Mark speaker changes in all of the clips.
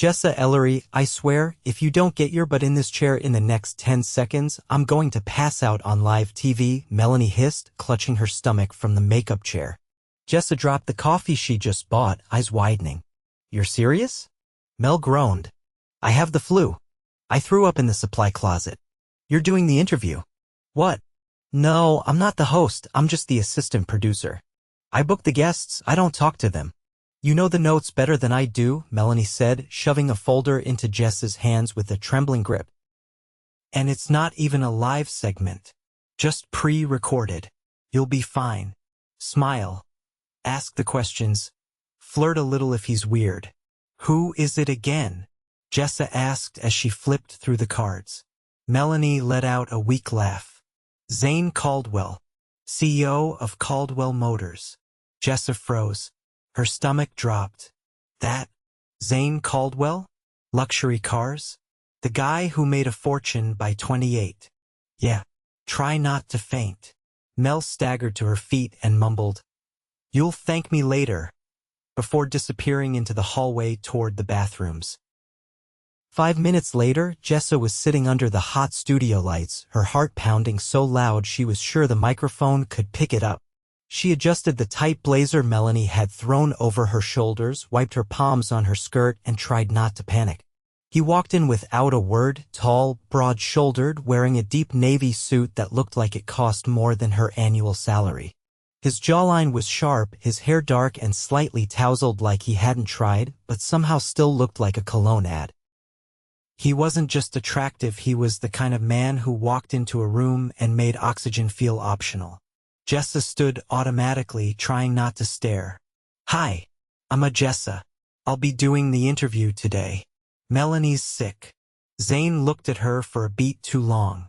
Speaker 1: Jessa Ellery, I swear, if you don't get your butt in this chair in the next 10 seconds, I'm going to pass out on live TV, Melanie hissed, clutching her stomach from the makeup chair. Jessa dropped the coffee she just bought, eyes widening. You're serious? Mel groaned. I have the flu. I threw up in the supply closet. You're doing the interview. What? No, I'm not the host, I'm just the assistant producer. I book the guests, I don't talk to them. You know the notes better than I do, Melanie said, shoving a folder into Jessa's hands with a trembling grip. And it's not even a live segment. Just pre-recorded. You'll be fine. Smile. Ask the questions. Flirt a little if he's weird. Who is it again? Jessa asked as she flipped through the cards. Melanie let out a weak laugh. Zane Caldwell, CEO of Caldwell Motors. Jessa froze. Her stomach dropped. That? Zane Caldwell? Luxury cars? The guy who made a fortune by 28. Yeah. Try not to faint. Mel staggered to her feet and mumbled, You'll thank me later, before disappearing into the hallway toward the bathrooms. 5 minutes later, Jessa was sitting under the hot studio lights, her heart pounding so loud she was sure the microphone could pick it up. She adjusted the tight blazer Melanie had thrown over her shoulders, wiped her palms on her skirt, and tried not to panic. He walked in without a word, tall, broad-shouldered, wearing a deep navy suit that looked like it cost more than her annual salary. His jawline was sharp, his hair dark and slightly tousled like he hadn't tried, but somehow still looked like a cologne ad. He wasn't just attractive, he was the kind of man who walked into a room and made oxygen feel optional. Jessa stood automatically, trying not to stare. Hi, I'm Jessa. I'll be doing the interview today. Melanie's sick. Zane looked at her for a beat too long.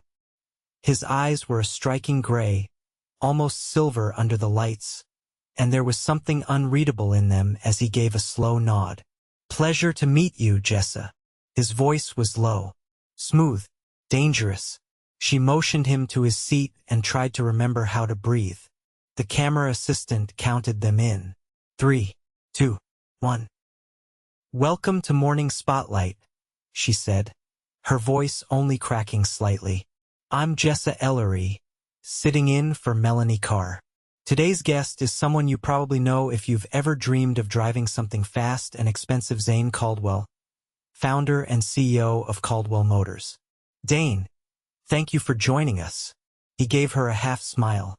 Speaker 1: His eyes were a striking gray, almost silver under the lights, and there was something unreadable in them as he gave a slow nod. Pleasure to meet you, Jessa. His voice was low, smooth, dangerous. She motioned him to his seat and tried to remember how to breathe. The camera assistant counted them in. 3, 2, 1. Welcome to Morning Spotlight, she said, her voice only cracking slightly. I'm Jessa Ellery, sitting in for Melanie Carr. Today's guest is someone you probably know if you've ever dreamed of driving something fast and expensive. Zane Caldwell, founder and CEO of Caldwell Motors. Dane, thank you for joining us. He gave her a half smile.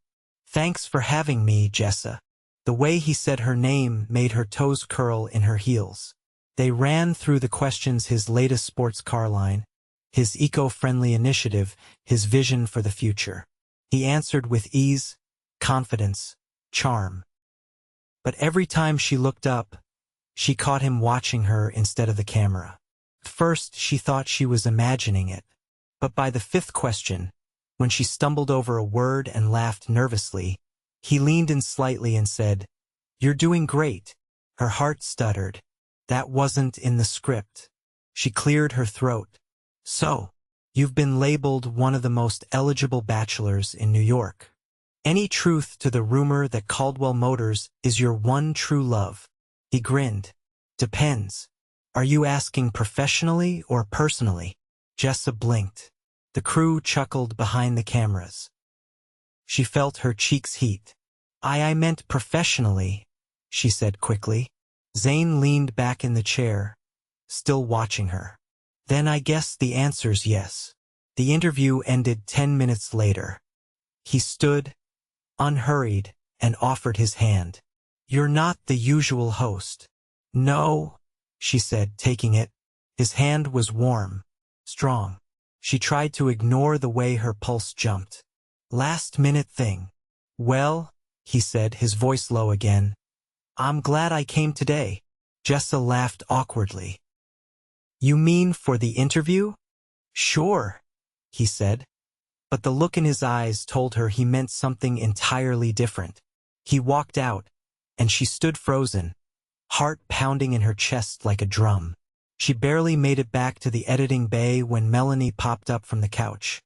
Speaker 1: Thanks for having me, Jessa. The way he said her name made her toes curl in her heels. They ran through the questions: his latest sports car line, his eco-friendly initiative, his vision for the future. He answered with ease, confidence, charm. But every time she looked up, she caught him watching her instead of the camera. At first, she thought she was imagining it. But by the 5th question, when she stumbled over a word and laughed nervously, he leaned in slightly and said, You're doing great. Her heart stuttered. That wasn't in the script. She cleared her throat. So, you've been labeled one of the most eligible bachelors in New York. Any truth to the rumor that Caldwell Motors is your one true love? He grinned. Depends. Are you asking professionally or personally? Jessa blinked. The crew chuckled behind the cameras. She felt her cheeks heat. I meant professionally, she said quickly. Zane leaned back in the chair, still watching her. Then I guess the answer's yes. The interview ended 10 minutes later. He stood, unhurried, and offered his hand. You're not the usual host. No, she said, taking it. His hand was warm, strong. She tried to ignore the way her pulse jumped. Last-minute thing. Well, he said, his voice low again. I'm glad I came today. Jessa laughed awkwardly. You mean for the interview? Sure, he said. But the look in his eyes told her he meant something entirely different. He walked out, and she stood frozen, heart pounding in her chest like a drum. She barely made it back to the editing bay when Melanie popped up from the couch,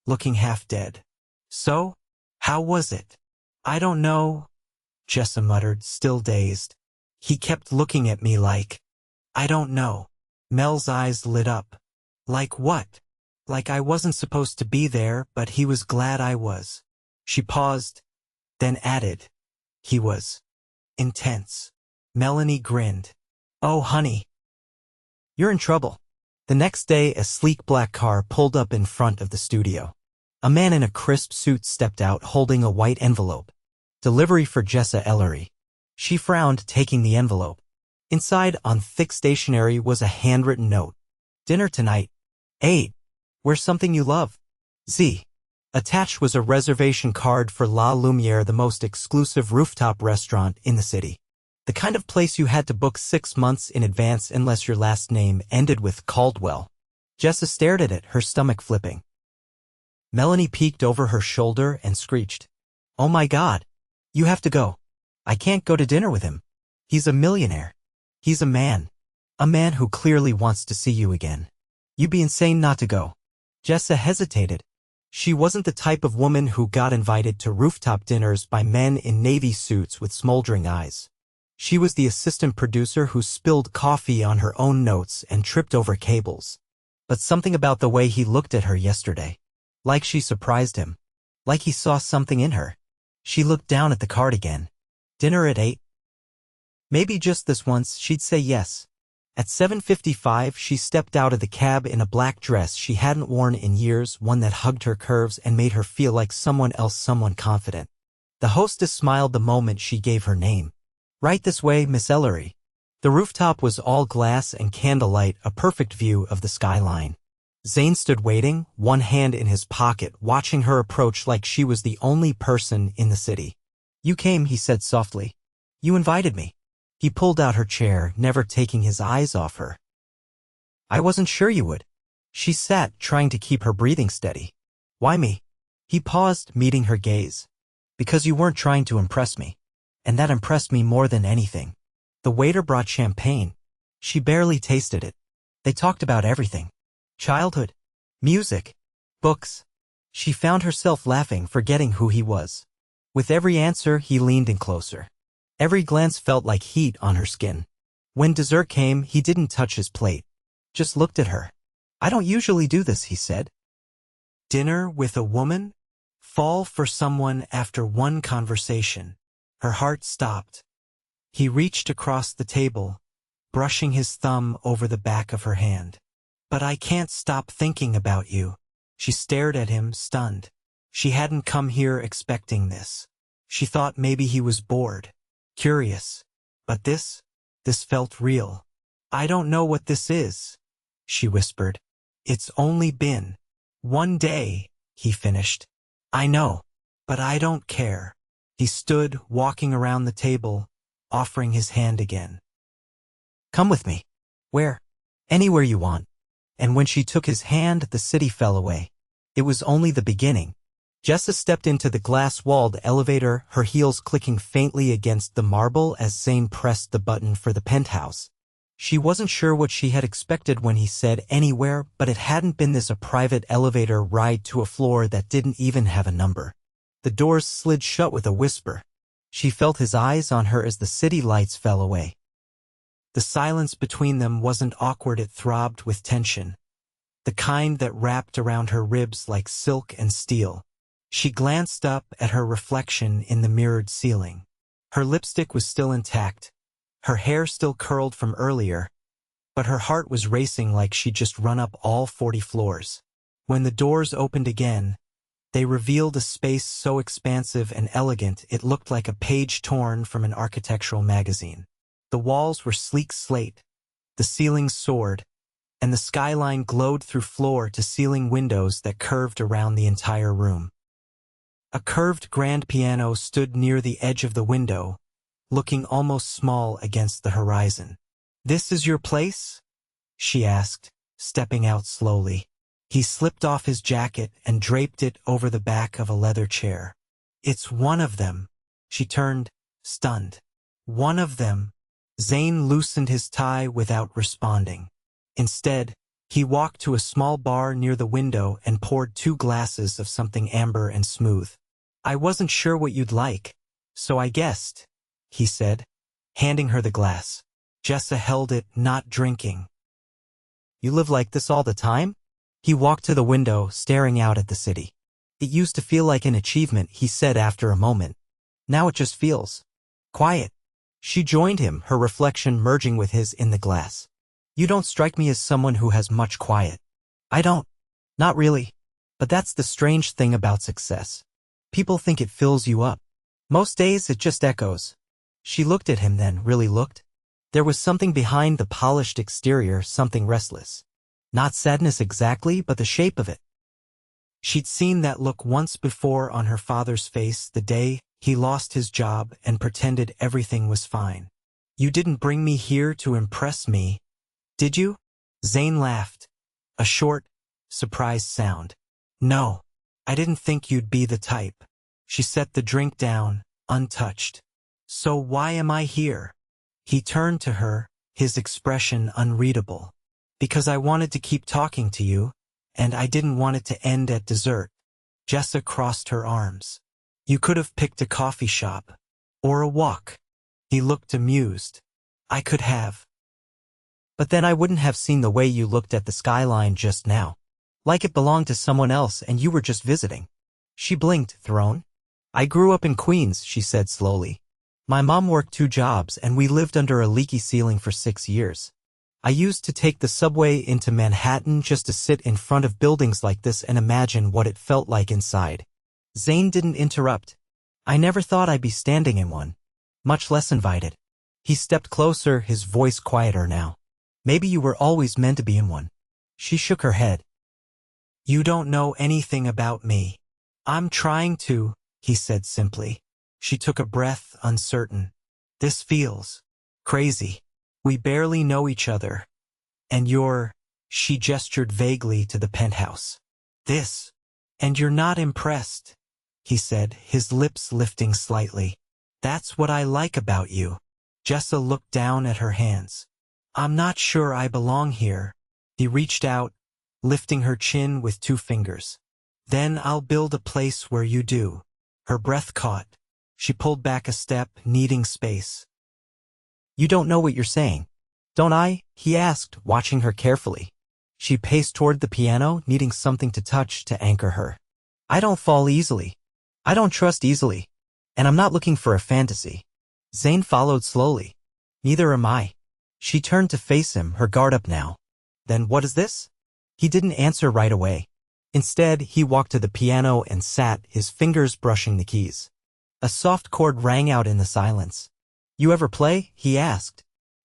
Speaker 1: looking half dead. So, how was it? I don't know, Jessa muttered, still dazed. He kept looking at me like, I don't know. Mel's eyes lit up. Like what? Like I wasn't supposed to be there, but he was glad I was. She paused, then added, he was intense. Melanie grinned. Oh, honey. You're in trouble. The next day, a sleek black car pulled up in front of the studio. A man in a crisp suit stepped out holding a white envelope. Delivery for Jessa Ellery. She frowned, taking the envelope. Inside, on thick stationery, was a handwritten note. Dinner tonight. 8. Where's something you love? Z. Attached was a reservation card for La Lumiere, the most exclusive rooftop restaurant in the city. The kind of place you had to book 6 months in advance unless your last name ended with Caldwell. Jessa stared at it, her stomach flipping. Melanie peeked over her shoulder and screeched. Oh my God. You have to go. I can't go to dinner with him. He's a millionaire. He's a man. A man who clearly wants to see you again. You'd be insane not to go. Jessa hesitated. She wasn't the type of woman who got invited to rooftop dinners by men in navy suits with smoldering eyes. She was the assistant producer who spilled coffee on her own notes and tripped over cables. But something about the way he looked at her yesterday. Like she surprised him. Like he saw something in her. She looked down at the card again. Dinner at 8? Maybe just this once she'd say yes. At 7:55 she stepped out of the cab in a black dress she hadn't worn in years, one that hugged her curves and made her feel like someone else, someone confident. The hostess smiled the moment she gave her name. Right this way, Miss Ellery. The rooftop was all glass and candlelight, a perfect view of the skyline. Zane stood waiting, one hand in his pocket, watching her approach like she was the only person in the city. You came, he said softly. You invited me. He pulled out her chair, never taking his eyes off her. I wasn't sure you would. She sat, trying to keep her breathing steady. Why me? He paused, meeting her gaze. Because you weren't trying to impress me. And that impressed me more than anything. The waiter brought champagne. She barely tasted it. They talked about everything. Childhood. Music. Books. She found herself laughing, forgetting who he was. With every answer, he leaned in closer. Every glance felt like heat on her skin. When dessert came, he didn't touch his plate. Just looked at her. I don't usually do this, he said. Dinner with a woman? Fall for someone after one conversation. Her heart stopped. He reached across the table, brushing his thumb over the back of her hand. But I can't stop thinking about you. She stared at him, stunned. She hadn't come here expecting this. She thought maybe he was bored, curious. But this felt real. I don't know what this is, she whispered. It's only been 1 day, he finished. I know, but I don't care. He stood, walking around the table, offering his hand again. Come with me. Where? Anywhere you want. And when she took his hand, the city fell away. It was only the beginning. Jessa stepped into the glass-walled elevator, her heels clicking faintly against the marble as Zane pressed the button for the penthouse. She wasn't sure what she had expected when he said anywhere, but it hadn't been this, a private elevator ride to a floor that didn't even have a number. The doors slid shut with a whisper. She felt his eyes on her as the city lights fell away. The silence between them wasn't awkward, it throbbed with tension. The kind that wrapped around her ribs like silk and steel. She glanced up at her reflection in the mirrored ceiling. Her lipstick was still intact, her hair still curled from earlier, but her heart was racing like she'd just run up all 40 floors. When the doors opened again, they revealed a space so expansive and elegant it looked like a page torn from an architectural magazine. The walls were sleek slate, the ceilings soared, and the skyline glowed through floor-to-ceiling windows that curved around the entire room. A curved grand piano stood near the edge of the window, looking almost small against the horizon. This is your place? She asked, stepping out slowly. He slipped off his jacket and draped it over the back of a leather chair. It's one of them. She turned, stunned. One of them. Zane loosened his tie without responding. Instead, he walked to a small bar near the window and poured 2 glasses of something amber and smooth. I wasn't sure what you'd like, so I guessed, he said, handing her the glass. Jessa held it, not drinking. You live like this all the time? He walked to the window, staring out at the city. It used to feel like an achievement, he said after a moment. Now it just feels quiet. She joined him, her reflection merging with his in the glass. You don't strike me as someone who has much quiet. I don't. Not really. But that's the strange thing about success. People think it fills you up. Most days it just echoes. She looked at him then, really looked. There was something behind the polished exterior, something restless. Not sadness exactly, but the shape of it. She'd seen that look once before on her father's face the day he lost his job and pretended everything was fine. You didn't bring me here to impress me, did you? Zane laughed. A short, surprised sound. No, I didn't think you'd be the type. She set the drink down, untouched. So why am I here? He turned to her, his expression unreadable. Because I wanted to keep talking to you, and I didn't want it to end at dessert. Jessa crossed her arms. You could have picked a coffee shop. Or a walk. He looked amused. I could have. But then I wouldn't have seen the way you looked at the skyline just now. Like it belonged to someone else and you were just visiting. She blinked, thrown. I grew up in Queens, she said slowly. My mom worked 2 jobs and we lived under a leaky ceiling for 6 years. I used to take the subway into Manhattan just to sit in front of buildings like this and imagine what it felt like inside. Zane didn't interrupt. I never thought I'd be standing in one. Much less invited. He stepped closer, his voice quieter now. Maybe you were always meant to be in one. She shook her head. You don't know anything about me. I'm trying to, he said simply. She took a breath, uncertain. This feels crazy. We barely know each other. And she gestured vaguely to the penthouse. This. And you're not impressed, he said, his lips lifting slightly. That's what I like about you. Jessa looked down at her hands. I'm not sure I belong here. He reached out, lifting her chin with 2 fingers. Then I'll build a place where you do. Her breath caught. She pulled back a step, needing space. You don't know what you're saying. Don't I? He asked, watching her carefully. She paced toward the piano, needing something to touch to anchor her. I don't fall easily. I don't trust easily. And I'm not looking for a fantasy. Zane followed slowly. Neither am I. She turned to face him, her guard up now. Then what is this? He didn't answer right away. Instead, he walked to the piano and sat, his fingers brushing the keys. A soft chord rang out in the silence. You ever play? He asked.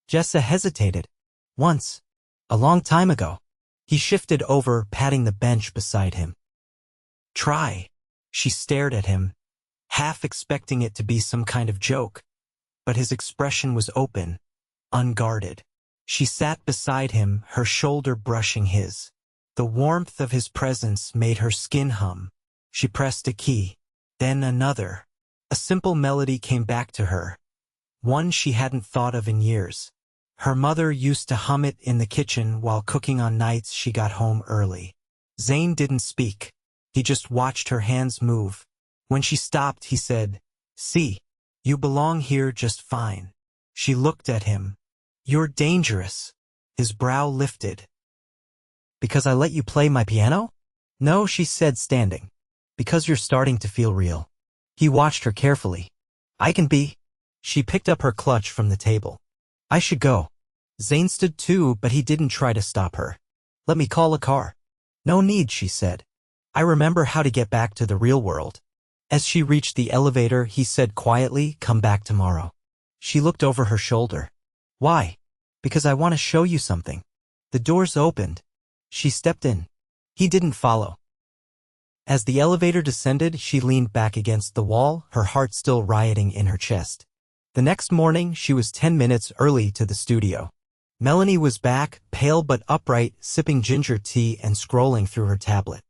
Speaker 1: Jessa hesitated. Once. A long time ago. He shifted over, patting the bench beside him. Try. She stared at him, half expecting it to be some kind of joke. But his expression was open, unguarded. She sat beside him, her shoulder brushing his. The warmth of his presence made her skin hum. She pressed a key, then another. A simple melody came back to her, one she hadn't thought of in years. Her mother used to hum it in the kitchen while cooking on nights she got home early. Zane didn't speak. He just watched her hands move. When she stopped, he said, See, you belong here just fine. She looked at him. You're dangerous. His brow lifted. Because I let you play my piano? No, she said, standing. Because you're starting to feel real. He watched her carefully. I can be. She picked up her clutch from the table. I should go. Zane stood too, but he didn't try to stop her. Let me call a car. No need, she said. I remember how to get back to the real world. As she reached the elevator, he said quietly, Come back tomorrow. She looked over her shoulder. Why? Because I want to show you something. The doors opened. She stepped in. He didn't follow. As the elevator descended, she leaned back against the wall, her heart still rioting in her chest. The next morning, she was 10 minutes early to the studio. Melanie was back, pale but upright, sipping ginger tea and scrolling through her tablet.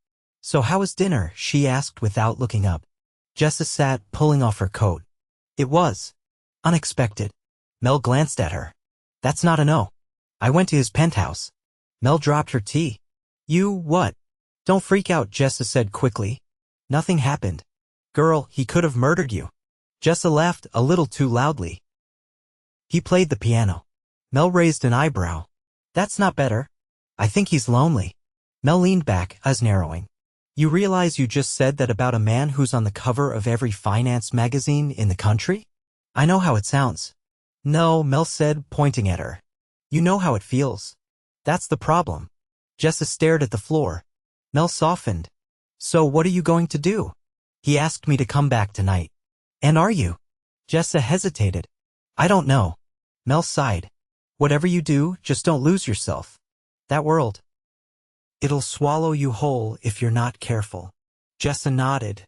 Speaker 1: So how was dinner? She asked without looking up. Jessa sat, pulling off her coat. It was unexpected. Mel glanced at her. That's not a no. I went to his penthouse. Mel dropped her tea. You what? Don't freak out, Jessa said quickly. Nothing happened. Girl, he could have murdered you. Jessa laughed a little too loudly. He played the piano. Mel raised an eyebrow. That's not better. I think he's lonely. Mel leaned back, eyes narrowing. You realize you just said that about a man who's on the cover of every finance magazine in the country? I know how it sounds. No, Mel said, pointing at her. You know how it feels. That's the problem. Jessa stared at the floor. Mel softened. So what are you going to do? He asked me to come back tonight. And are you? Jessa hesitated. I don't know. Mel sighed. Whatever you do, just don't lose yourself. That world. It'll swallow you whole if you're not careful. Jessa nodded,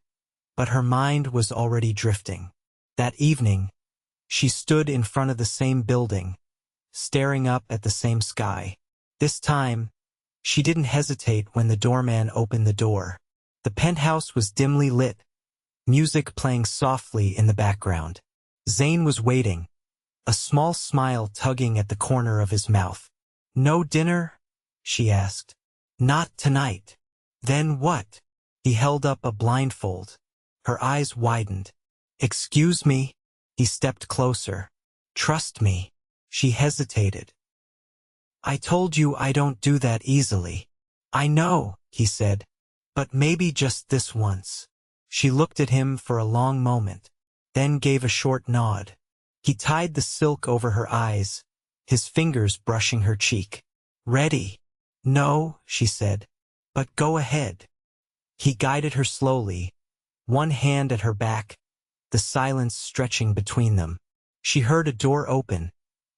Speaker 1: but her mind was already drifting. That evening, she stood in front of the same building, staring up at the same sky. This time, she didn't hesitate when the doorman opened the door. The penthouse was dimly lit, music playing softly in the background. Zane was waiting, a small smile tugging at the corner of his mouth. No dinner? She asked. Not tonight. Then what? He held up a blindfold. Her eyes widened. Excuse me? He stepped closer. Trust me. She hesitated. I told you I don't do that easily. I know, he said. But maybe just this once. She looked at him for a long moment, then gave a short nod. He tied the silk over her eyes, his fingers brushing her cheek. Ready? No, she said. But go ahead. He guided her slowly, one hand at her back, the silence stretching between them. She heard a door open,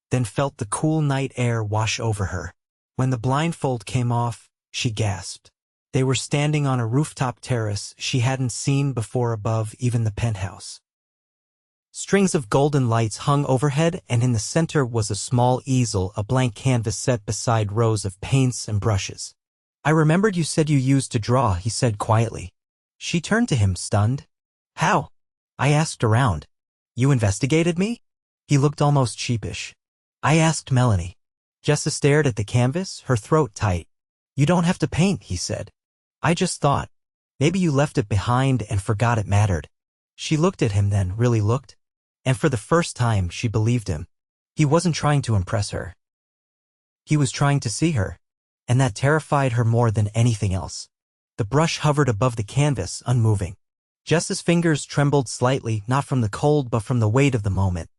Speaker 1: then felt the cool night air wash over her. When the blindfold came off, she gasped. They were standing on a rooftop terrace she hadn't seen before above even the penthouse. Strings of golden lights hung overhead, and in the center was a small easel, a blank canvas set beside rows of paints and brushes. I remembered you said you used to draw, he said quietly. She turned to him, stunned. How? I asked around. You investigated me? He looked almost sheepish. I asked Melanie. Jessa stared at the canvas, her throat tight. You don't have to paint, he said. I just thought. Maybe you left it behind and forgot it mattered. She looked at him then, really looked. And for the first time, she believed him. He wasn't trying to impress her. He was trying to see her. And that terrified her more than anything else. The brush hovered above the canvas, unmoving. Jessa's fingers trembled slightly, not from the cold but from the weight of the moment.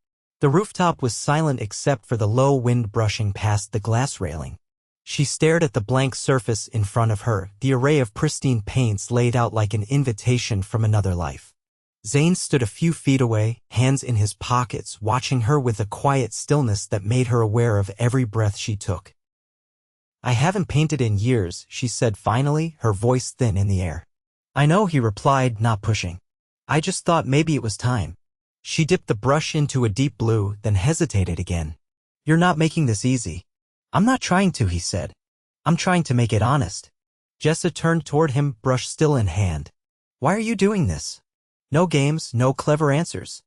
Speaker 1: The rooftop was silent except for the low wind brushing past the glass railing. She stared at the blank surface in front of her, the array of pristine paints laid out like an invitation from another life. Zane stood a few feet away, hands in his pockets, watching her with a quiet stillness that made her aware of every breath she took. I haven't painted in years, she said finally, her voice thin in the air. I know, he replied, not pushing. I just thought maybe it was time. She dipped the brush into a deep blue, then hesitated again. You're not making this easy. I'm not trying to, he said. I'm trying to make it honest. Jessa turned toward him, brush still in hand. Why are you doing this? No games, no clever answers.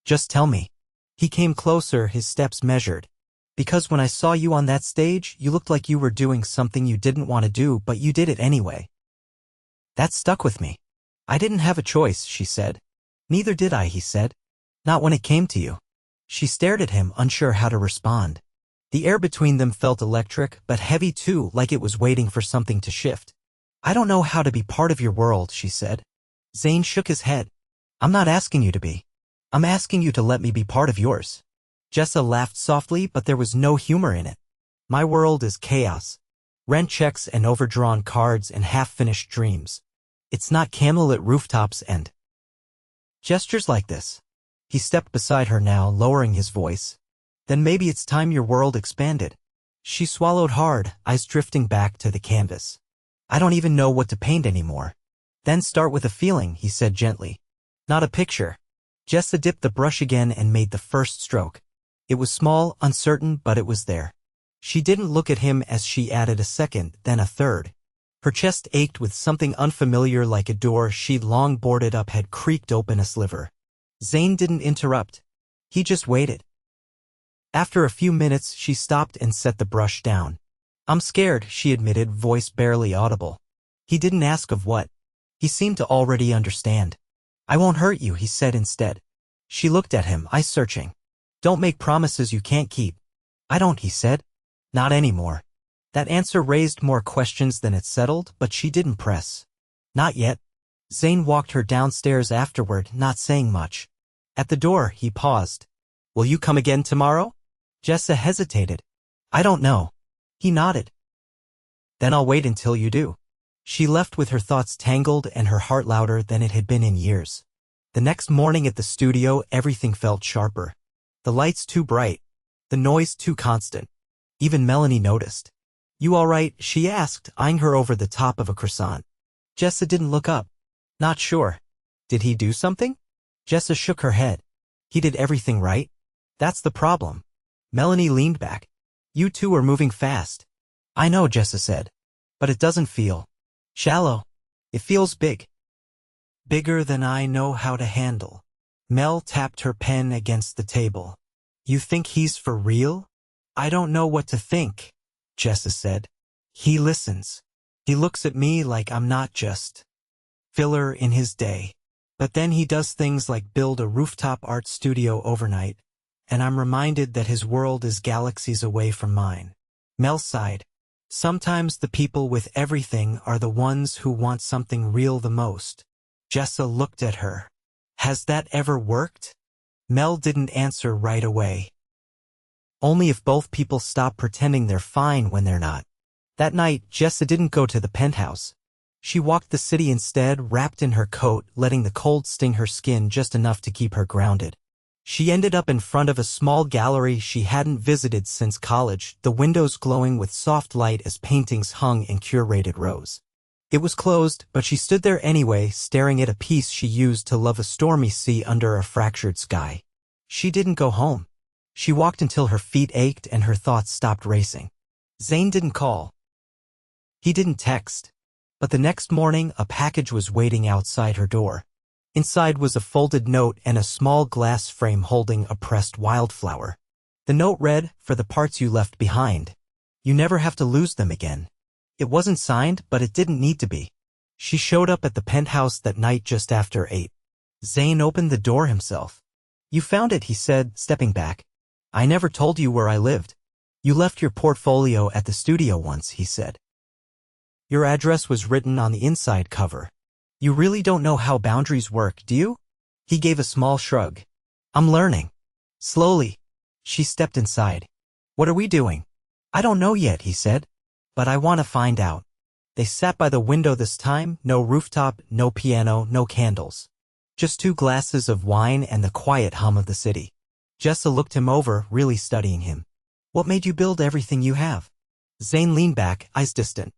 Speaker 1: Just tell me. He came closer, his steps measured. Because when I saw you on that stage, you looked like you were doing something you didn't want to do, but you did it anyway. That stuck with me. I didn't have a choice, she said. Neither did I, he said. Not when it came to you. She stared at him, unsure how to respond. The air between them felt electric, but heavy too, like it was waiting for something to shift. I don't know how to be part of your world, she said. Zane shook his head. I'm not asking you to be. I'm asking you to let me be part of yours. Jessa laughed softly, but there was no humor in it. My world is chaos. Rent checks and overdrawn cards and half-finished dreams. It's not candlelit rooftops and gestures like this. He stepped beside her now, lowering his voice. Then maybe it's time your world expanded. She swallowed hard, eyes drifting back to the canvas. I don't even know what to paint anymore. Then start with a feeling, he said gently. Not a picture. Jessa dipped the brush again and made the first stroke. It was small, uncertain, but it was there. She didn't look at him as she added a second, then a third. Her chest ached with something unfamiliar, like a door she'd long boarded up had creaked open a sliver. Zane didn't interrupt. He just waited. After a few minutes, she stopped and set the brush down. I'm scared, she admitted, voice barely audible. He didn't ask of what. He seemed to already understand. I won't hurt you, he said instead. She looked at him, eyes searching. Don't make promises you can't keep. I don't, he said. Not anymore. That answer raised more questions than it settled, but she didn't press. Not yet. Zane walked her downstairs afterward, not saying much. At the door, he paused. Will you come again tomorrow? Jessa hesitated. I don't know. He nodded. Then I'll wait until you do. She left with her thoughts tangled and her heart louder than it had been in years. The next morning at the studio, everything felt sharper. The lights too bright. The noise too constant. Even Melanie noticed. You all right? She asked, eyeing her over the top of a croissant. Jessa didn't look up. Not sure. Did he do something? Jessa shook her head. He did everything right? That's the problem. Melanie leaned back. You two are moving fast. I know, Jessa said. But it doesn't feel shallow. It feels big. Bigger than I know how to handle. Mel tapped her pen against the table. You think he's for real? I don't know what to think, Jessa said. He listens. He looks at me like I'm not just filler in his day. But then he does things like build a rooftop art studio overnight, and I'm reminded that his world is galaxies away from mine. Mel sighed. Sometimes the people with everything are the ones who want something real the most. Jessa looked at her. Has that ever worked? Mel didn't answer right away. Only if both people stop pretending they're fine when they're not. That night, Jessa didn't go to the penthouse. She walked the city instead, wrapped in her coat, letting the cold sting her skin just enough to keep her grounded. She ended up in front of a small gallery she hadn't visited since college, the windows glowing with soft light as paintings hung in curated rows. It was closed, but she stood there anyway, staring at a piece she used to love a stormy sea under a fractured sky. She didn't go home. She walked until her feet ached and her thoughts stopped racing. Zane didn't call. He didn't text. But the next morning, a package was waiting outside her door. Inside was a folded note and a small glass frame holding a pressed wildflower. The note read, "For the parts you left behind. You never have to lose them again." It wasn't signed, but it didn't need to be. She showed up at the penthouse that night just after 8. Zane opened the door himself. You found it, he said, stepping back. I never told you where I lived. You left your portfolio at the studio once, he said. Your address was written on the inside cover. You really don't know how boundaries work, do you? He gave a small shrug. I'm learning. Slowly. She stepped inside. What are we doing? I don't know yet, he said. But I want to find out. They sat by the window this time, no rooftop, no piano, no candles. Just 2 glasses of wine and the quiet hum of the city. Jessa looked him over, really studying him. What made you build everything you have? Zane leaned back, eyes distant.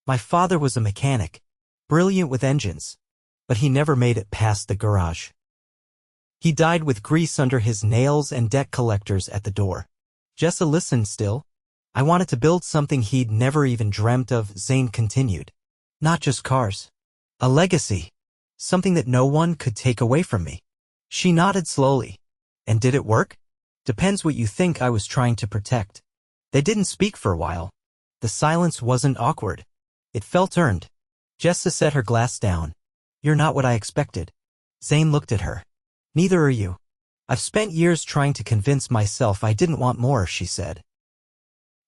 Speaker 1: My father was a mechanic. Brilliant with engines. But he never made it past the garage. He died with grease under his nails and debt collectors at the door. Jessa listened still. I wanted to build something he'd never even dreamt of, Zane continued. Not just cars. A legacy. Something that no one could take away from me. She nodded slowly. And did it work? Depends what you think I was trying to protect. They didn't speak for a while. The silence wasn't awkward. It felt earned. Jessa set her glass down. You're not what I expected. Zane looked at her. Neither are you. I've spent years trying to convince myself I didn't want more, she said.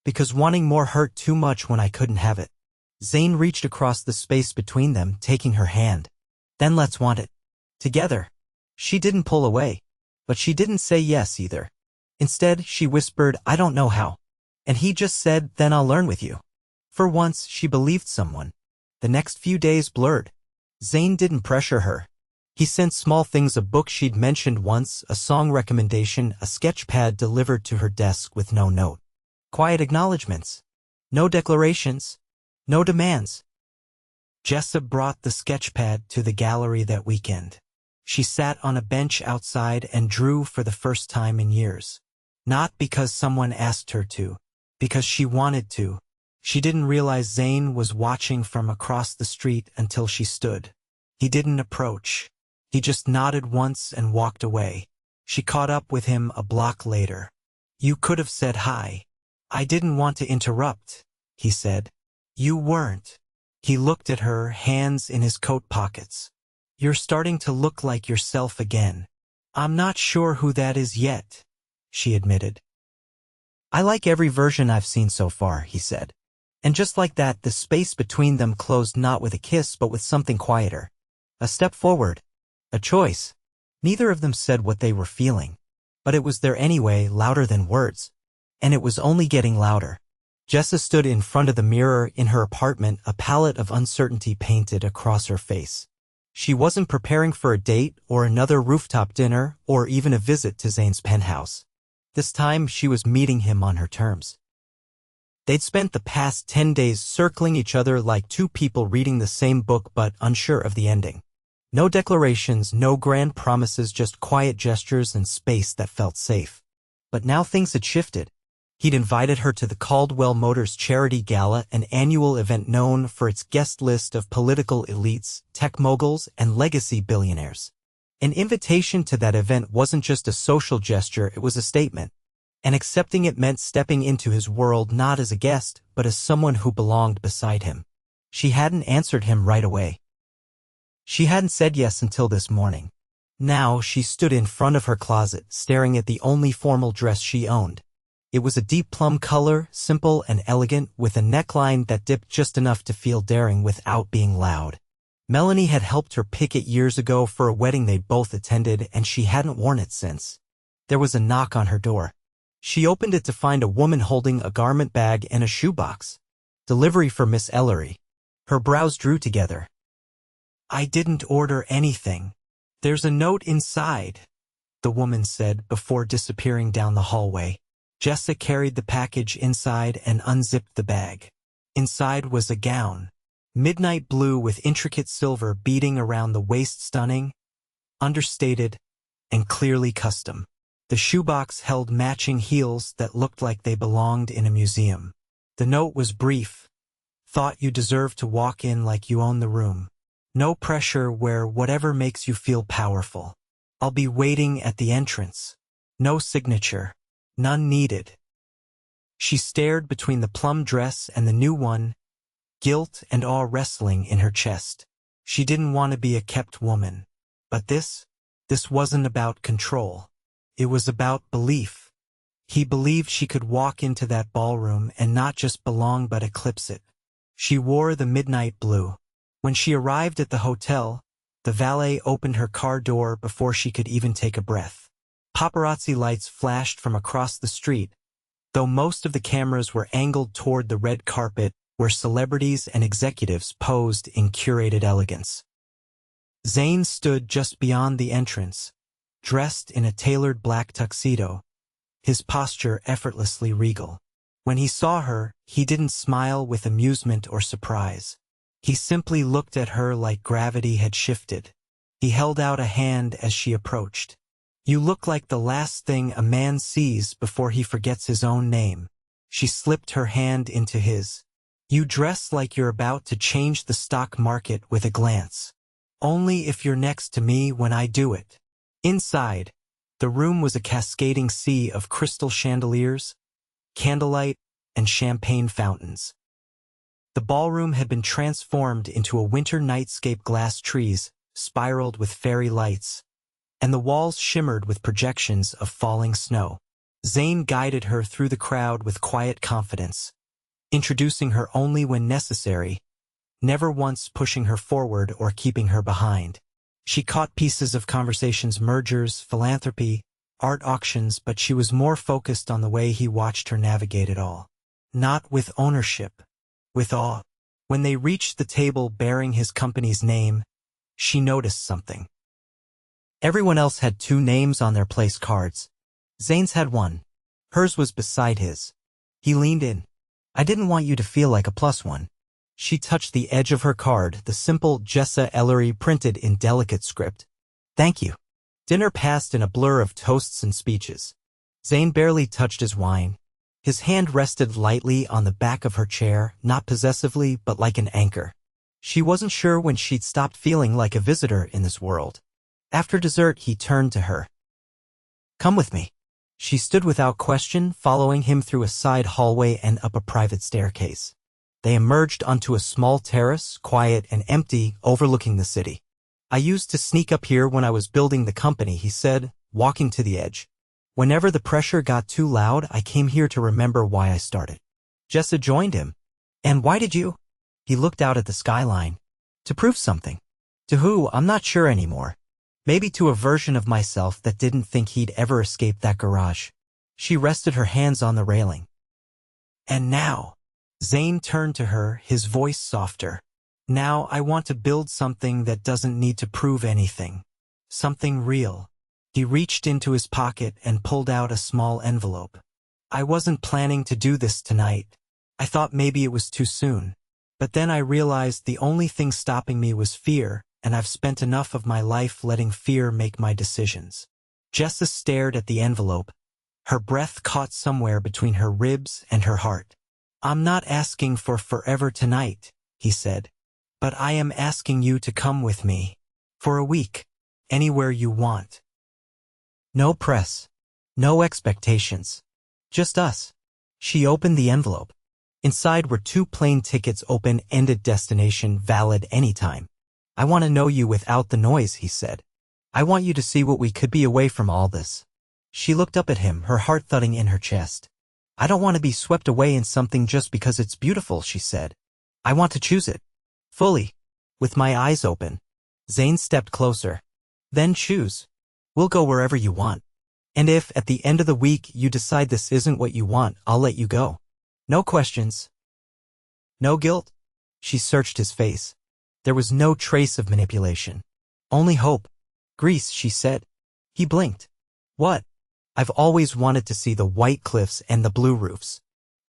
Speaker 1: Because wanting more hurt too much when I couldn't have it. Zane reached across the space between them, taking her hand. Then let's want it. Together. She didn't pull away. But she didn't say yes either. Instead, she whispered, I don't know how. And he just said, then I'll learn with you. For once, she believed someone. The next few days blurred. Zane didn't pressure her. He sent small things, a book she'd mentioned once, a song recommendation, a sketch pad delivered to her desk with no note. Quiet acknowledgments. No declarations. No demands. Jessa brought the sketch pad to the gallery that weekend. She sat on a bench outside and drew for the first time in years. Not because someone asked her to. Because she wanted to. She didn't realize Zane was watching from across the street until she stood. He didn't approach. He just nodded once and walked away. She caught up with him a block later. You could have said hi. I didn't want to interrupt, he said. You weren't. He looked at her, hands in his coat pockets. You're starting to look like yourself again. I'm not sure who that is yet, she admitted. I like every version I've seen so far, he said. And just like that, the space between them closed not with a kiss but with something quieter. A step forward. A choice. Neither of them said what they were feeling. But it was there anyway, louder than words. And it was only getting louder. Jessa stood in front of the mirror in her apartment, a palette of uncertainty painted across her face. She wasn't preparing for a date or another rooftop dinner or even a visit to Zane's penthouse. This time she was meeting him on her terms. They'd spent the past 10 days circling each other like two people reading the same book but unsure of the ending. No declarations, no grand promises, just quiet gestures and space that felt safe. But now things had shifted. He'd invited her to the Caldwell Motors charity gala, an annual event known for its guest list of political elites, tech moguls, and legacy billionaires. An invitation to that event wasn't just a social gesture, it was a statement. And accepting it meant stepping into his world not as a guest, but as someone who belonged beside him. She hadn't answered him right away. She hadn't said yes until this morning. Now she stood in front of her closet, staring at the only formal dress she owned. It was a deep plum color, simple and elegant, with a neckline that dipped just enough to feel daring without being loud. Melanie had helped her pick it years ago for a wedding they'd both attended, and she hadn't worn it since. There was a knock on her door. She opened it to find a woman holding a garment bag and a shoebox. Delivery for Miss Ellery. Her brows drew together. "I didn't order anything. There's a note inside," the woman said before disappearing down the hallway. Jessa carried the package inside and unzipped the bag. Inside was a gown. Midnight blue with intricate silver beading around the waist, stunning, understated, and clearly custom. The shoebox held matching heels that looked like they belonged in a museum. The note was brief. "Thought you deserved to walk in like you own the room. No pressure, wear whatever makes you feel powerful. I'll be waiting at the entrance. No signature. None needed." She stared between the plum dress and the new one, guilt and awe wrestling in her chest. She didn't want to be a kept woman. But this wasn't about control. It was about belief. He believed she could walk into that ballroom and not just belong but eclipse it. She wore the midnight blue. When she arrived at the hotel, the valet opened her car door before she could even take a breath. Paparazzi lights flashed from across the street, though most of the cameras were angled toward the red carpet where celebrities and executives posed in curated elegance. Zane stood just beyond the entrance, dressed in a tailored black tuxedo, his posture effortlessly regal. When he saw her, he didn't smile with amusement or surprise. He simply looked at her like gravity had shifted. He held out a hand as she approached. "You look like the last thing a man sees before he forgets his own name." She slipped her hand into his. "You dress like you're about to change the stock market with a glance. Only if you're next to me when I do it." Inside, the room was a cascading sea of crystal chandeliers, candlelight, and champagne fountains. The ballroom had been transformed into a winter nightscape, glass trees spiraled with fairy lights, and the walls shimmered with projections of falling snow. Zane guided her through the crowd with quiet confidence, introducing her only when necessary, never once pushing her forward or keeping her behind. She caught pieces of conversations, mergers, philanthropy, art auctions, but she was more focused on the way he watched her navigate it all. Not with ownership, with awe. When they reached the table bearing his company's name, she noticed something. Everyone else had two names on their place cards. Zane's had one. Hers was beside his. He leaned in. "I didn't want you to feel like a plus one." She touched the edge of her card, the simple Jessa Ellery printed in delicate script. "Thank you." Dinner passed in a blur of toasts and speeches. Zane barely touched his wine. His hand rested lightly on the back of her chair, not possessively, but like an anchor. She wasn't sure when she'd stopped feeling like a visitor in this world. After dessert, he turned to her. "Come with me." She stood without question, following him through a side hallway and up a private staircase. They emerged onto a small terrace, quiet and empty, overlooking the city. "I used to sneak up here when I was building the company," he said, walking to the edge. "Whenever the pressure got too loud, I came here to remember why I started." Jessa joined him. And why did you? He looked out at the skyline. To prove something. To who, I'm not sure anymore. Maybe to a version of myself that didn't think he'd ever escape that garage. She rested her hands on the railing. And now, Zane turned to her, his voice softer. Now I want to build something that doesn't need to prove anything. Something real. He reached into his pocket and pulled out a small envelope. I wasn't planning to do this tonight. I thought maybe it was too soon. But then I realized the only thing stopping me was fear, and I've spent enough of my life letting fear make my decisions. Jessa stared at the envelope. Her breath caught somewhere between her ribs and her heart. I'm not asking for forever tonight, he said. But I am asking you to come with me. For a week. Anywhere you want. No press. No expectations. Just us. She opened the envelope. Inside were 2 plane tickets, open-ended, destination valid anytime. I want to know you without the noise, he said. I want you to see what we could be away from all this. She looked up at him, her heart thudding in her chest. I don't want to be swept away in something just because it's beautiful, she said. I want to choose it. Fully. With my eyes open. Zane stepped closer. Then choose. We'll go wherever you want. And if, at the end of the week, you decide this isn't what you want, I'll let you go. No questions. No guilt. She searched his face. There was no trace of manipulation. Only hope. Grease, she said. He blinked. What? I've always wanted to see the white cliffs and the blue roofs.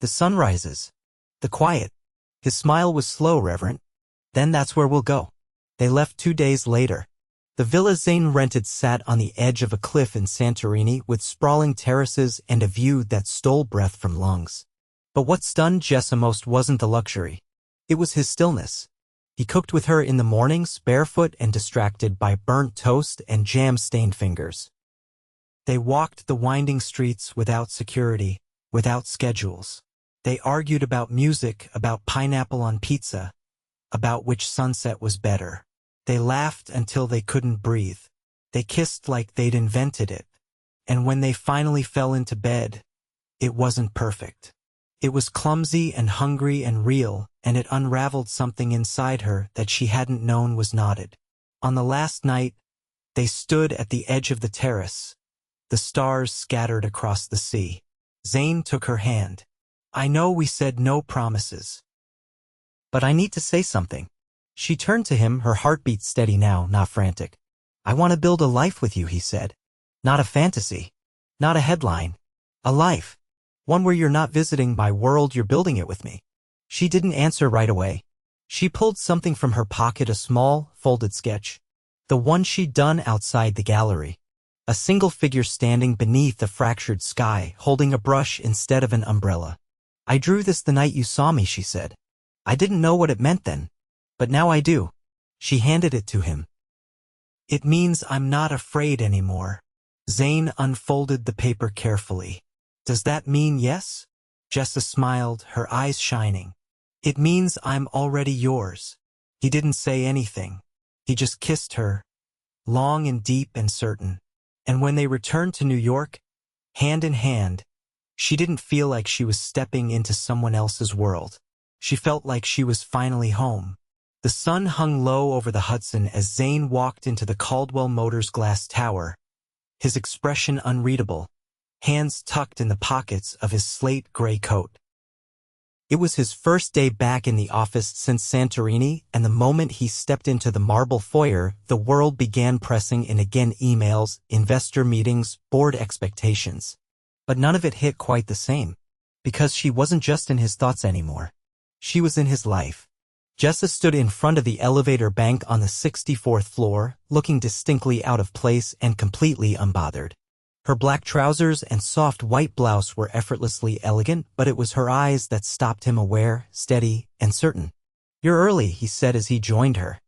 Speaker 1: The sunrises. The quiet. His smile was slow, reverent. Then that's where we'll go. They left 2 days later. The villa Zane rented sat on the edge of a cliff in Santorini with sprawling terraces and a view that stole breath from lungs. But what stunned Jessa most wasn't the luxury. It was his stillness. He cooked with her in the mornings, barefoot and distracted by burnt toast and jam-stained fingers. They walked the winding streets without security, without schedules. They argued about music, about pineapple on pizza, about which sunset was better. They laughed until they couldn't breathe. They kissed like they'd invented it. And when they finally fell into bed, it wasn't perfect. It was clumsy and hungry and real, and it unraveled something inside her that she hadn't known was knotted. On the last night, they stood at the edge of the terrace, the stars scattered across the sea. Zane took her hand. I know we said no promises. But I need to say something. She turned to him, her heartbeat steady now, not frantic. I want to build a life with you, he said. Not a fantasy. Not a headline. A life. One where you're not visiting my world, you're building it with me. She didn't answer right away. She pulled something from her pocket, a small, folded sketch. The one she'd done outside the gallery. A single figure standing beneath a fractured sky, holding a brush instead of an umbrella. I drew this the night you saw me, she said. I didn't know what it meant then. But now I do. She handed it to him. It means I'm not afraid anymore. Zane unfolded the paper carefully. Does that mean yes? Jessa smiled, her eyes shining. It means I'm already yours. He didn't say anything. He just kissed her, long and deep and certain. And when they returned to New York, hand in hand, she didn't feel like she was stepping into someone else's world. She felt like she was finally home. The sun hung low over the Hudson as Zane walked into the Caldwell Motors glass tower, his expression unreadable, hands tucked in the pockets of his slate gray coat. It was his first day back in the office since Santorini, and the moment he stepped into the marble foyer, the world began pressing in again: emails, investor meetings, board expectations. But none of it hit quite the same, because she wasn't just in his thoughts anymore. She was in his life. Jessa stood in front of the elevator bank on the 64th floor, looking distinctly out of place and completely unbothered. Her black trousers and soft white blouse were effortlessly elegant, but it was her eyes that stopped him, aware, steady, and certain. You're early, he said as he joined her.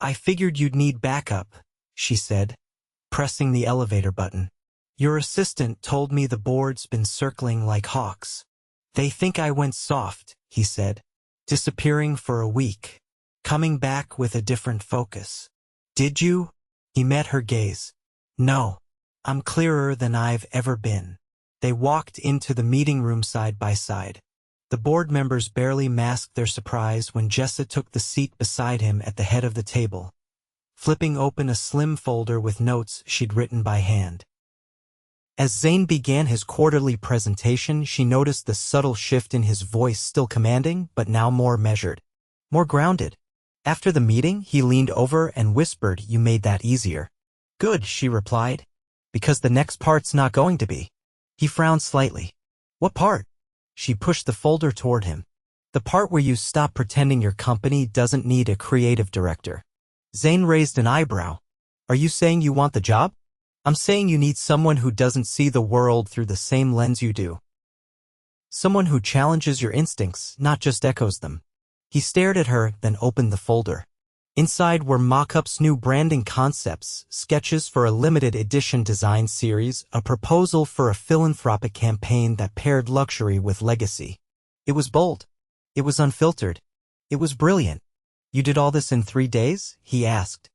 Speaker 1: I figured you'd need backup, she said, pressing the elevator button. Your assistant told me the board's been circling like hawks. They think I went soft, he said, disappearing for a week, coming back with a different focus. Did you? He met her gaze. No, I'm clearer than I've ever been. They walked into the meeting room side by side. The board members barely masked their surprise when Jessa took the seat beside him at the head of the table, flipping open a slim folder with notes she'd written by hand. As Zane began his quarterly presentation, she noticed the subtle shift in his voice, still commanding, but now more measured, more grounded. After the meeting, he leaned over and whispered, "You made that easier." "Good," she replied, "because the next part's not going to be." He frowned slightly. "What part?" She pushed the folder toward him. "The part where you stop pretending your company doesn't need a creative director." Zane raised an eyebrow. "Are you saying you want the job?" "I'm saying you need someone who doesn't see the world through the same lens you do. Someone who challenges your instincts, not just echoes them." He stared at her, then opened the folder. Inside were mock-ups, new branding concepts, sketches for a limited edition design series, a proposal for a philanthropic campaign that paired luxury with legacy. It was bold. It was unfiltered. It was brilliant. "You did all this in 3 days?" he asked.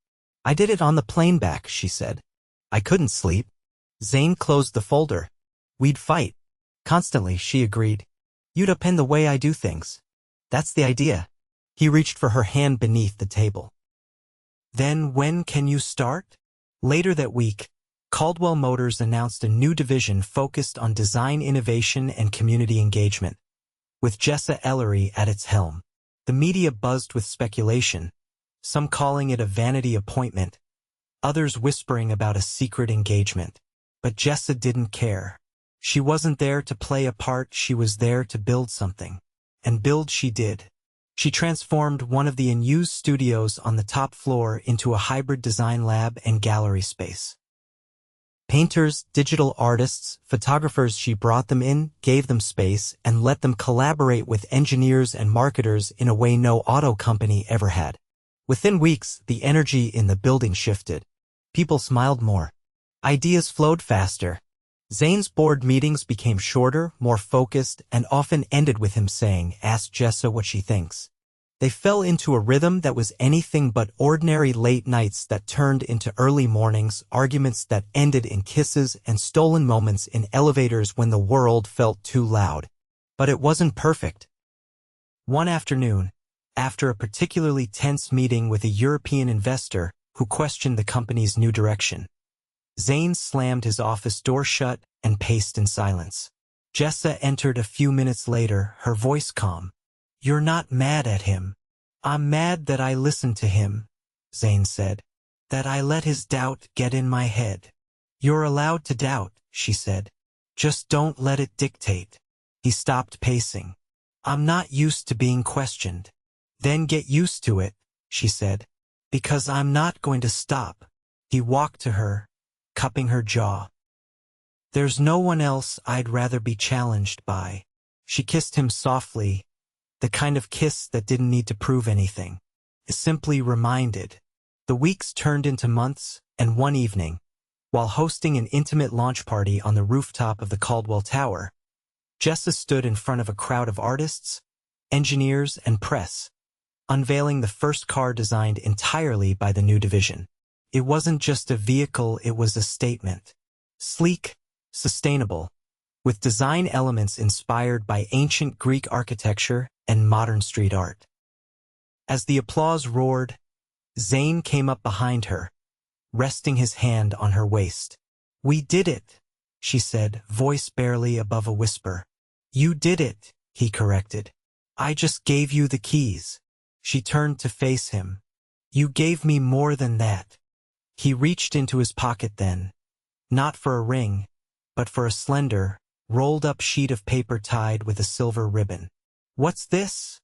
Speaker 1: "I did it on the plane back," she said. "I couldn't sleep." Zane closed the folder. "We'd fight. Constantly," she agreed. "You'd upend the way I do things. That's the idea." He reached for her hand beneath the table. "Then when can you start?" Later that week, Caldwell Motors announced a new division focused on design innovation and community engagement, with Jessa Ellery at its helm. The media buzzed with speculation, some calling it a vanity appointment, others whispering about a secret engagement. But Jessa didn't care. She wasn't there to play a part, she was there to build something. And build she did. She transformed one of the unused studios on the top floor into a hybrid design lab and gallery space. Painters, digital artists, photographers, she brought them in, gave them space, and let them collaborate with engineers and marketers in a way no auto company ever had. Within weeks, the energy in the building shifted. People smiled more. Ideas flowed faster. Zane's board meetings became shorter, more focused, and often ended with him saying, "Ask Jessa what she thinks." They fell into a rhythm that was anything but ordinary, late nights that turned into early mornings, arguments that ended in kisses, and stolen moments in elevators when the world felt too loud. But it wasn't perfect. One afternoon, after a particularly tense meeting with a European investor who questioned the company's new direction, Zane slammed his office door shut and paced in silence. Jessa entered a few minutes later, her voice calm. "You're not mad at him." "I'm mad that I listened to him," Zane said. "That I let his doubt get in my head." "You're allowed to doubt," she said. "Just don't let it dictate." He stopped pacing. "I'm not used to being questioned." "Then get used to it," she said. "Because I'm not going to stop." He walked to her, cupping her jaw. "There's no one else I'd rather be challenged by." She kissed him softly, the kind of kiss that didn't need to prove anything. Simply reminded. The weeks turned into months, and one evening, while hosting an intimate launch party on the rooftop of the Caldwell Tower, Jessa stood in front of a crowd of artists, engineers, and press, unveiling the first car designed entirely by the new division. It wasn't just a vehicle, it was a statement. Sleek, sustainable, with design elements inspired by ancient Greek architecture and modern street art. As the applause roared, Zane came up behind her, resting his hand on her waist. "We did it," she said, voice barely above a whisper. "You did it," he corrected. "I just gave you the keys." She turned to face him. "You gave me more than that." He reached into his pocket then, not for a ring, but for a slender, rolled-up sheet of paper tied with a silver ribbon. "What's this?"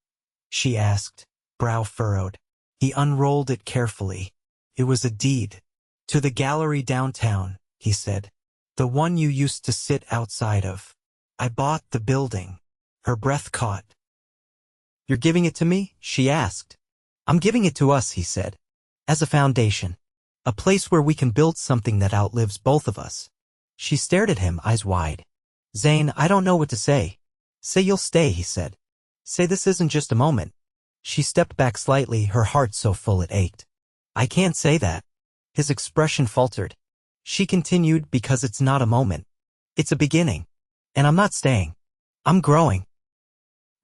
Speaker 1: she asked, brow furrowed. He unrolled it carefully. It was a deed. "To the gallery downtown," he said. "The one you used to sit outside of. I bought the building." Her breath caught. "You're giving it to me?" she asked. "I'm giving it to us," he said. "As a foundation. A place where we can build something that outlives both of us." She stared at him, eyes wide. "Zane, I don't know what to say." "Say you'll stay," he said. "Say this isn't just a moment." She stepped back slightly, her heart so full it ached. "I can't say that." His expression faltered. She continued, "Because it's not a moment. It's a beginning. And I'm not staying. I'm growing."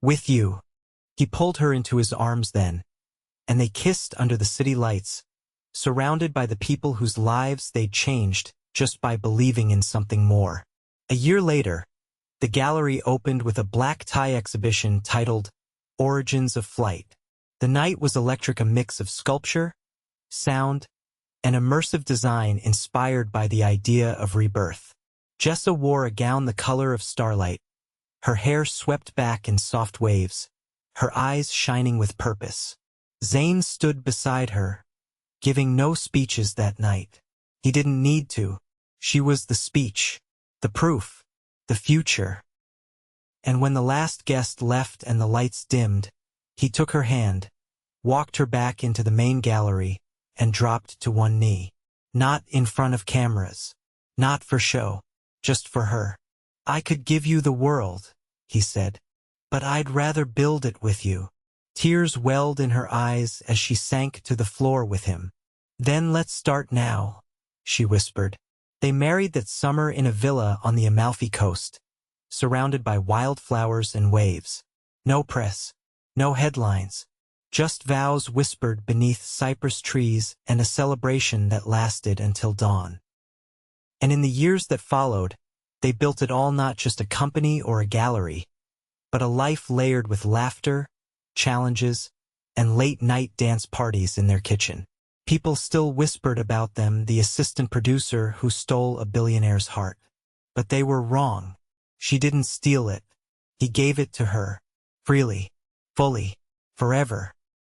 Speaker 1: With you. He pulled her into his arms then, and they kissed under the city lights, surrounded by the people whose lives they'd changed just by believing in something more. A year later, the gallery opened with a black tie exhibition titled Origins of Flight. The night was electric, a mix of sculpture, sound, and immersive design inspired by the idea of rebirth. Jessa wore a gown the color of starlight, her hair swept back in soft waves, her eyes shining with purpose. Zane stood beside her, giving no speeches that night. He didn't need to. She was the speech, the proof, the future. And when the last guest left and the lights dimmed, he took her hand, walked her back into the main gallery, and dropped to one knee. Not in front of cameras. Not for show. Just for her. I could give you the world, he said. But I'd rather build it with you. Tears welled in her eyes as she sank to the floor with him. Then let's start now, she whispered. They married that summer in a villa on the Amalfi Coast, surrounded by wildflowers and waves. No press, no headlines, just vows whispered beneath cypress trees and a celebration that lasted until dawn. And in the years that followed, they built it all, not just a company or a gallery, but a life layered with laughter, challenges, and late-night dance parties in their kitchen. People still whispered about them, the assistant producer who stole a billionaire's heart. But they were wrong. She didn't steal it. He gave it to her. Freely. Fully. Forever.